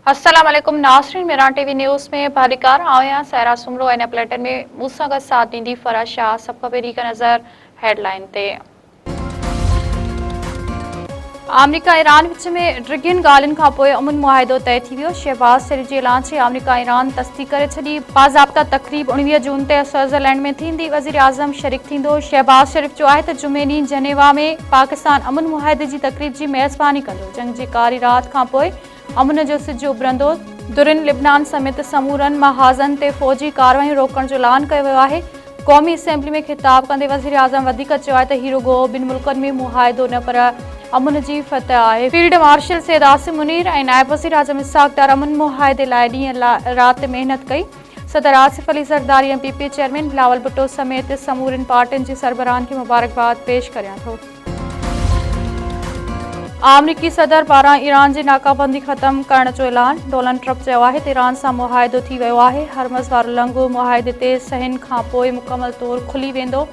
अस्सलाम वालेकुम नाज़रीन, मेरा टीवी न्यूज़ में भरिकार आया सायरा सुमरो ऐं बुलेटिन में मूंसां गॾु साथ ॾींदी फरा शाह। सभ खां पहिरीं हिकु नज़र हेडलाइन ते। अमरीका ईरान विच में डिघियुनि ॻाल्हियुनि खां पोइ अमन मुआहिदो तइ थी वियो। शहबाज़ शरीफ़ जे ऐलान जे अमरीका ईरान तस्दीक़ करे छॾी। बाज़ाब्ता तक़रीब 19 जून ते स्विट्ज़रलैंड में थींदी। वज़ीर आज़म शरीक थींदो। शहबाज़ शरीफ़ चयो आहे त जुमे ॾींहुं जनेवा में पाकिस्तान अमन मुआहिदे जी तक़रीब जी मेज़बानी कंदो। जंग जी कारी राति खां पोइ अमन जो सिज उभिरंदो। दुरिन लिबनान समेत समूरनि महाज़नि ते फ़ौजी कार्रवाइयूं रोकण जो ऐलान कयो वियो आहे। क़ौमी असेंबली में ख़िताब कंदे वज़ीर आज़म वधीक चयो आहे त हीउ रुॻो ॿिनि मुल्कनि में मुआहिदो न पर अमन जी फतह आहे। फील्ड मार्शल सैयद आसिम मुनीर ऐं नायब वज़ीर आज़म इस्हाक़ डार अमन मुआहिदे लाइ ॾींहुं राति महिनत कई। सदर आसिफ अली ज़रदारी ऐं पीपीए चेयरमैन बिलावल भुट्टो समेत समूरनि पार्टियुनि जे सरबराहनि खे मुबारकबाद पेश करियां थो। अमरीकी सदर पारां ईरान जी नाकाबंदी ख़त्म करण जो ऐलान। डोनाल्ड ट्रंप चयो आहे त ईरान सां मुआहिदो थी वियो आहे। हरमज़ वारो लंघो मुआहिदे ते सहनि खां पोइ मुकमल तौरु खुली वेंदो।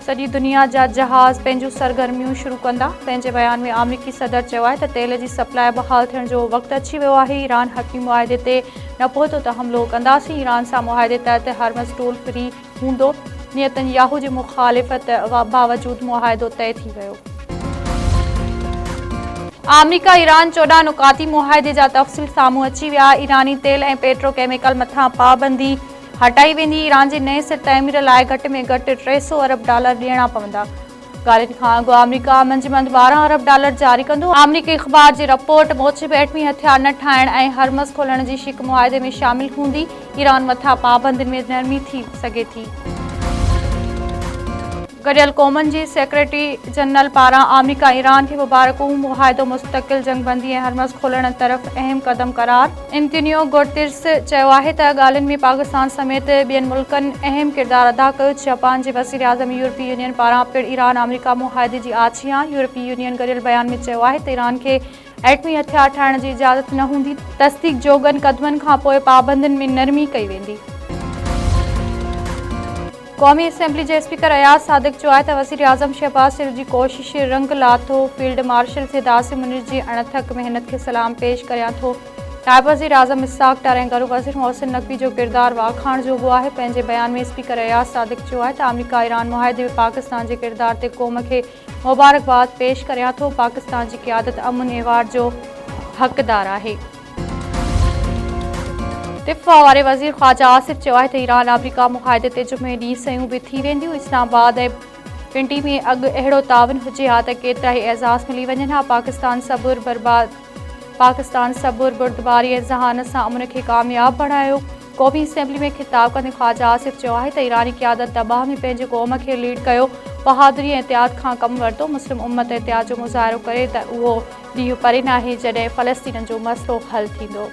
सॼी दुनिया जा जहाज़ पंहिंजूं सरगर्मियूं शुरू कंदा। पंहिंजे बयान में अमरीकी सदर चयो आहे त तेल जी सप्लाई बहाल थियण जो वक़्तु अची वियो आहे। ईरान हक़ी मुआहिदे ते न पहुतो त हमिलो कंदासीं। ईरान सां मुआहिदे तहत हरमज़ टोल फ्री हूंदो। नेतन्याहू जी मुख़ालिफ़त बावजूदि मुआहिदो तइ थी वियो। अमरीका ईरान 14 नुकाती मुआहिदे जा तफ़सील साम्हूं अची विया। ईरानी तेल ऐं पेट्रोकेमिकल मथां पाबंदी हटाई वेंदी। ईरान जे नए सिर तइमीर लाइ घटि में घटि $300 अरब ॾियणा पवंदा। ॻाल्हियुनि खां अॻु अमरीका मंझंदि $12 अरब जारी कंदो। अमरीकी अख़बार जी रिपोर्ट मूजिबि एटमी हथियार न ठाहिण ऐं हरमज़ खोलण जी शिक मुआहिदे में शामिल हूंदी। ईरान मथां पाबंदियुनि में नरमी थी सघे थी। गॾियल क़ौमुनि जी सेक्रेटरी जनरल पारां अमरीका ईरान खे मुबारकूं। मुआहिदो मुस्तक़िल जंगबंदी ऐं हरमज़ खोलण तरफ़ अहम क़दम करार। एंटोनियो गुतेरेस चयो आहे त ॻाल्हियुनि में पाकिस्तान समेत ॿियनि मुल्कनि अहम किरदारु अदा कयो। जापान जे वज़ीर आज़म यूरोपीय यूनियन पारां पिणु ईरान अमरीका मुआहिदे जी आछी आहे। यूरोपीय यूनियन गॾियल बयान में चयो आहे त ईरान खे एटमी हथियार ठाहिण जी इजाज़त न हूंदी। तस्दीक़ जोॻनि क़दमनि खां पोइ पाबंदियुनि में नरमी कई वेंदी। क़ौमी असेंबली जे स्पीकर अयाज़ सादिक चयो आहे त वज़ीर आज़म शहबाज़ शरीफ़ जी कोशिश रंग लाथो। फील्ड मार्शल सैयद आसिम मुनीर जी अणथक महिनत खे सलाम पेश करियां थो। नायब वज़ीर आज़म इस्हाक़ डार ऐं घरू वज़ीर मोहसिन नक़वी जो किरदारु वाखाण जोॻो आहे। पंहिंजे बयान में स्पीकर अयाज़ सादिक चयो आहे त अमरीका ईरान मुआहिदे में पाकिस्तान जे किरदार ते क़ौम खे मुबारकबाद पेश करियां थो। पाकिस्तान जी क़यादत अमन एवार्ड जो हक़दार आहे। दिफ़ा वारे वज़ीर ख़्वाजा आसिफ चयो आहे त ईरान अमरीका मुआहिदे ते जुमे ॾींहुं सयूं बि थी वेंदियूं। इस्लामाबाद ऐं पिंडी में अॻु अहिड़ो तावन हुजे हा त केतिरा ई एज़ाज़ मिली वञनि हा। पाकिस्तान सबुर बुर्दबारी ऐं ज़हान सां अमन खे कामयाबु बणायो। क़ौमी असेंबली में ख़िताब कंदे ख़्वाजा आसिफ चयो आहे त ईरानी क़यादत तबाह में पंहिंजे क़ौम खे लीड कयो। बहादुरी ऐं एहतियात खां कमु वरितो। मुस्लिम उम्मत एहतियात जो मुज़ाहिरो करे त उहो ॾींहुं परे नाहे जॾहिं फ़लस्तीन जो मसइलो हल थींदो।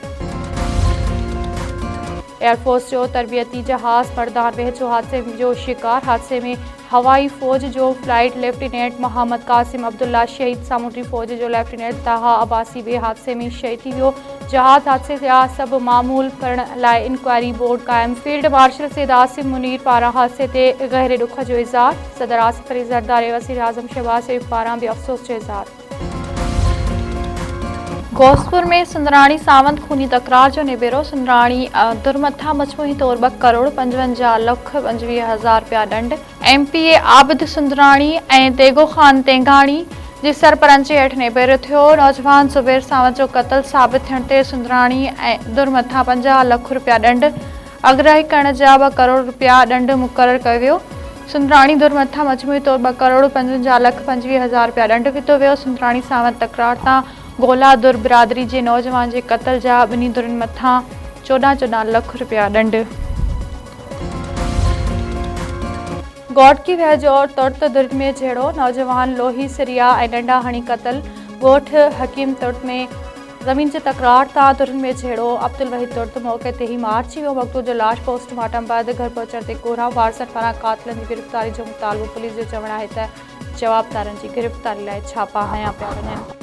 एयरफोर्स जो तरबियती जहाज़ मर्दान वेझो हादसे जो शिकार। हादसे में हवाई फ़ौज जो फ्लाइट लेफ्टिनेंट मोहम्मद कासिम अब्दुल्ला शहीद। सामूंडी फ़ौज जो लेफ्टिनेंट ताहा अब्बासी ॿिए हादसे में शहीद थी वियो। जहाज़ हादसे जा सबबु मामूल करण लाइ इंक्वायरी बोर्ड क़ाइमु। फील्ड मार्शल सैयद आसिम मुनीर पारां हादसे ते गहरे ॾुख जो इज़हार। सदर आसिफ अली ज़रदारी वज़ीर आज़म शहबाज़ शरीफ़ पारां बि अफ़सोस जो इज़हार। घोसपुर में सुंदराणी सावंत खूनी तकरार जो निबेरो। सुंदराणी दुरमथा मजमूई तौर $2,55,25,000 ॾंड। MPA आबिद सुंदराणी ऐं देगो ख़ान तेंगाणी जी सरपरंची हेठि निबेरो थियो। नौजवान ज़ुबैर सावंत जो क़त्ल साबित थियण ते सुंदराणी ऐं दुरमथा $50 लख ॾंड। अगराही करण जा $2 करोड़ ॾंड मुक़ररु कयो वियो। सुंदराणी दुरमथा मजमूई तौर $2,55,25,000 ॾंड विधो वियो। सुंदराणी सावंत तकरार तां गोला दुर बिरादरी जे नौजवान जे क़त्ल जा ॿिन्ही धुरनि मथां $14 लख ॾंड। गौटकी वेझो तुर्त दुर में जहिड़ो नौजवान लोही सिरिया ऐं नंढा हणी क़त्ल। ॻोठ हकीम तुर्त में ज़मीन जे तकरार तां दुरनि में जहिड़ो अब्दुल वहीद तुर्त मौक़े ते ई मारिजी वियो। मक़तूल जो लाश पोस्टमार्टम बैदि घर पहुचण ते कोराम। वारसनि पारां क़ातिलनि जी गिरफ़्तारी जो मुतालिबो। पुलिस जो चवणु आहे त जवाबदारनि जी गिरफ़्तारी लाइ छापा हयां पिया वञनि।